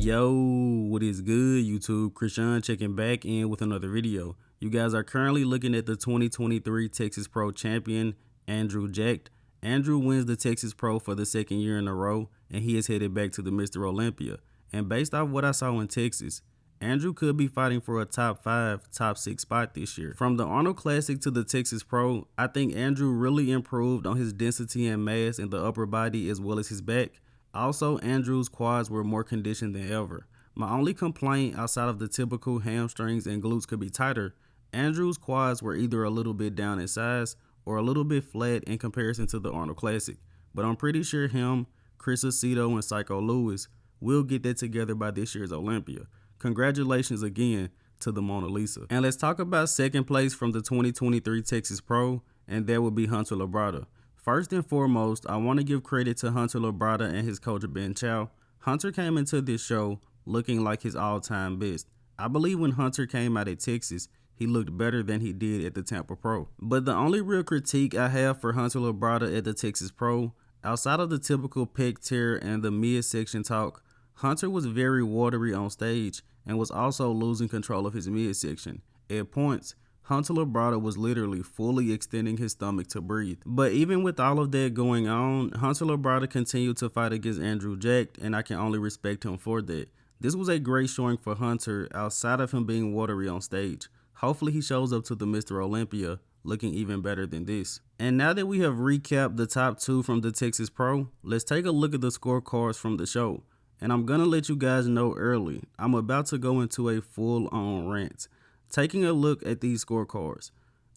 Yo, what is good, YouTube? Krishan checking back in with another video. You guys are currently looking at the 2023 Texas Pro champion, Andrew Jacked. Andrew wins the Texas Pro for the second year in a row, and he is headed back to the Mr. Olympia. And based off what I saw in Texas, Andrew could be fighting for a top 5, top 6 spot this year. From the Arnold Classic to the Texas Pro, I think Andrew really improved on his density and mass in the upper body as well as his back. Also, Andrew's quads were more conditioned than ever. My only complaint outside of the typical hamstrings and glutes could be tighter, Andrew's quads were either a little bit down in size or a little bit flat in comparison to the Arnold Classic. But I'm pretty sure him, Chris Aceto, and Psycho Lewis will get that together by this year's Olympia. Congratulations again to the Mona Lisa. And let's talk about second place from the 2023 Texas Pro, and that would be Hunter Labrada. First and foremost, I want to give credit to Hunter Labrada and his coach Ben Chow. Hunter came into this show looking like his all-time best. I believe when Hunter came out at Texas, he looked better than he did at the Tampa Pro. But the only real critique I have for Hunter Labrada at the Texas Pro, outside of the typical pec tear and the midsection talk, Hunter was very watery on stage and was also losing control of his midsection. At points, Hunter Labrada was literally fully extending his stomach to breathe. But even with all of that going on, Hunter Labrada continued to fight against Andrew Jacked, and I can only respect him for that. This was a great showing for Hunter outside of him being watery on stage. Hopefully he shows up to the Mr. Olympia looking even better than this. And now that we have recapped the top 2 from the Texas Pro, let's take a look at the scorecards from the show. And I'm gonna let you guys know early, I'm about to go into a full-on rant. Taking a look at these scorecards,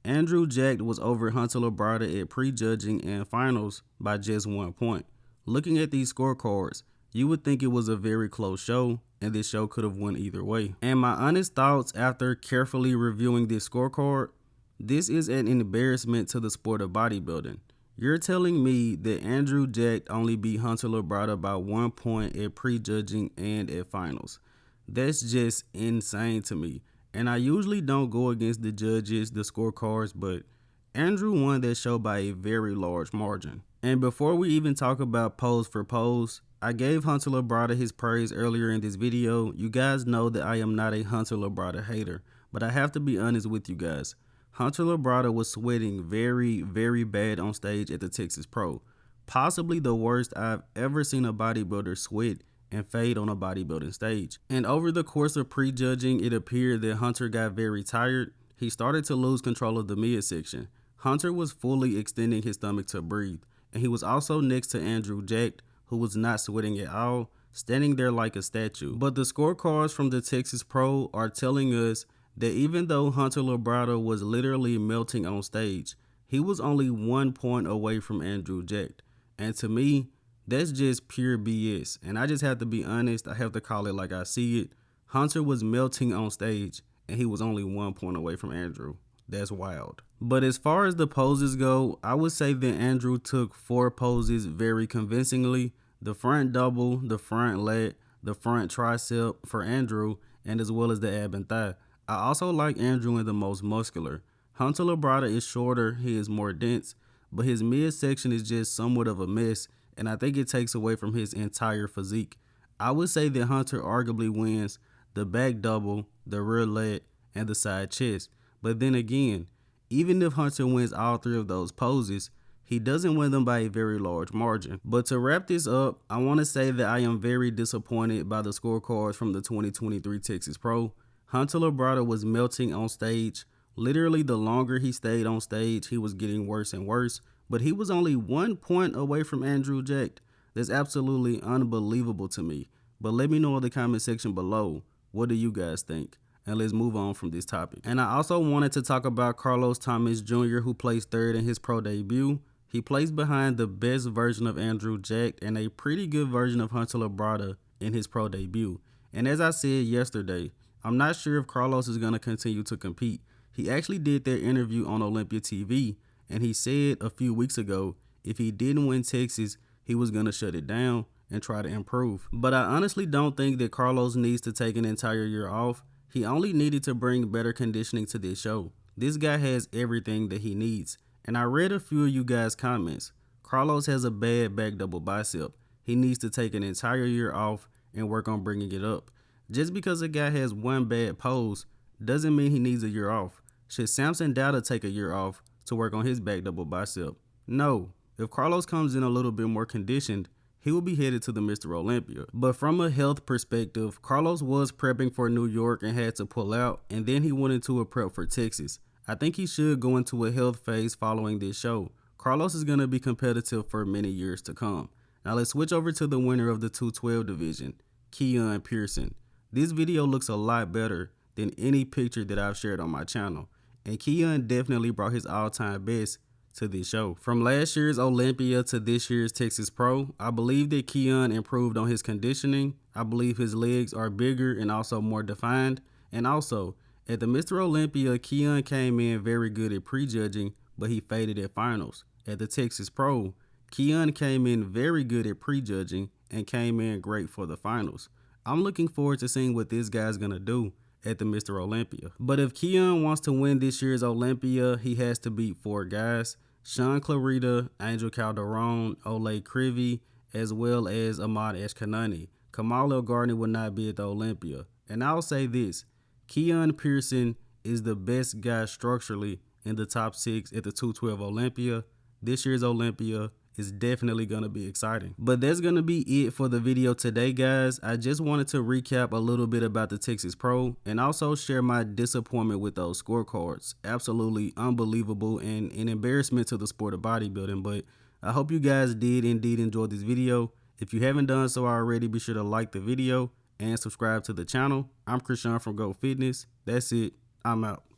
Andrew Jacked was over Hunter Labrada at prejudging and finals by just 1 point. Looking at these scorecards, you would think it was a very close show, and this show could have won either way. And my honest thoughts after carefully reviewing this scorecard, this is an embarrassment to the sport of bodybuilding. You're telling me that Andrew Jacked only beat Hunter Labrada by 1 point at prejudging and at finals. That's just insane to me. And I usually don't go against the judges, the scorecards, but Andrew won that show by a very large margin. And before we even talk about pose for pose, I gave Hunter Labrada his praise earlier in this video. You guys know that I am not a Hunter Labrada hater, but I have to be honest with you guys. Hunter Labrada was sweating very, very bad on stage at the Texas Pro. Possibly the worst I've ever seen a bodybuilder sweat and fade on a bodybuilding stage. And over the course of prejudging, it appeared that Hunter got very tired. He started to lose control of the midsection. Hunter was fully extending his stomach to breathe. And he was also next to Andrew Jacked, who was not sweating at all, standing there like a statue. But the scorecards from the Texas Pro are telling us that even though Hunter Labrada was literally melting on stage, he was only 1 point away from Andrew Jacked. And to me, that's just pure BS. And I just have to be honest, I have to call it like I see it. Hunter was melting on stage, and he was only 1 point away from Andrew. That's wild. But as far as the poses go, I would say that Andrew took 4 poses very convincingly. The front double, the front lat, the front tricep for Andrew, and as well as the ab and thigh. I also like Andrew in the most muscular. Hunter Labrada is shorter, he is more dense, but his midsection is just somewhat of a mess, and I think it takes away from his entire physique. I would say that Hunter arguably wins the back double, the rear lat, and the side chest. But then again, even if Hunter wins all 3 of those poses, he doesn't win them by a very large margin. But to wrap this up, I want to say that I am very disappointed by the scorecards from the 2023 Texas Pro. Hunter Labrada was melting on stage. Literally, the longer he stayed on stage, he was getting worse and worse. But he was only 1 point away from Andrew Jacked. That's absolutely unbelievable to me. But let me know in the comment section below, what do you guys think? And let's move on from this topic. And I also wanted to talk about Carlos Thomas Jr., who placed 3rd in his pro debut. He placed behind the best version of Andrew Jacked and a pretty good version of Hunter Labrada in his pro debut. And as I said yesterday, I'm not sure if Carlos is going to continue to compete. He actually did their interview on Olympia TV, and he said a few weeks ago, if he didn't win Texas, he was going to shut it down and try to improve. But I honestly don't think that Carlos needs to take an entire year off. He only needed to bring better conditioning to this show. This guy has everything that he needs. And I read a few of you guys' comments. Carlos has a bad back double bicep. He needs to take an entire year off and work on bringing it up. Just because a guy has one bad pose doesn't mean he needs a year off. Should Samson Dowda take a year off to work on his back double bicep? No. If Carlos comes in a little bit more conditioned, he will be headed to the Mr. Olympia. But from a health perspective, Carlos was prepping for New York and had to pull out, and then he went into a prep for Texas. I think he should go into a health phase following this show. Carlos is going to be competitive for many years to come. Now let's switch over to the winner of the 212 division, Keone Pearson. This video looks a lot better than any picture that I've shared on my channel, and Keone definitely brought his all-time best to this show. From last year's Olympia to this year's Texas Pro, I believe that Keone improved on his conditioning. I believe his legs are bigger and also more defined. And also, at the Mr. Olympia, Keone came in very good at prejudging, but he faded at finals. At the Texas Pro, Keone came in very good at prejudging and came in great for the finals. I'm looking forward to seeing what this guy's gonna do at the Mr. Olympia. But if Keone wants to win this year's Olympia, he has to beat 4 guys: Sean Clarita, Angel Calderon, Ole Crivy, as well as Ahmad Ashkanani. Kamal El-Gardner will not be at the Olympia. And I'll say this, Keone Pearson is the best guy structurally in the top 6 at the 212 Olympia. This year's Olympia is definitely going to be exciting. But that's going to be it for the video today, guys. I just wanted to recap a little bit about the Texas Pro and also share my disappointment with those scorecards. Absolutely unbelievable and an embarrassment to the sport of bodybuilding. But I hope you guys did indeed enjoy this video. If you haven't done so already, be sure to like the video and subscribe to the channel. I'm Keone from Go Fitness. That's it. I'm out.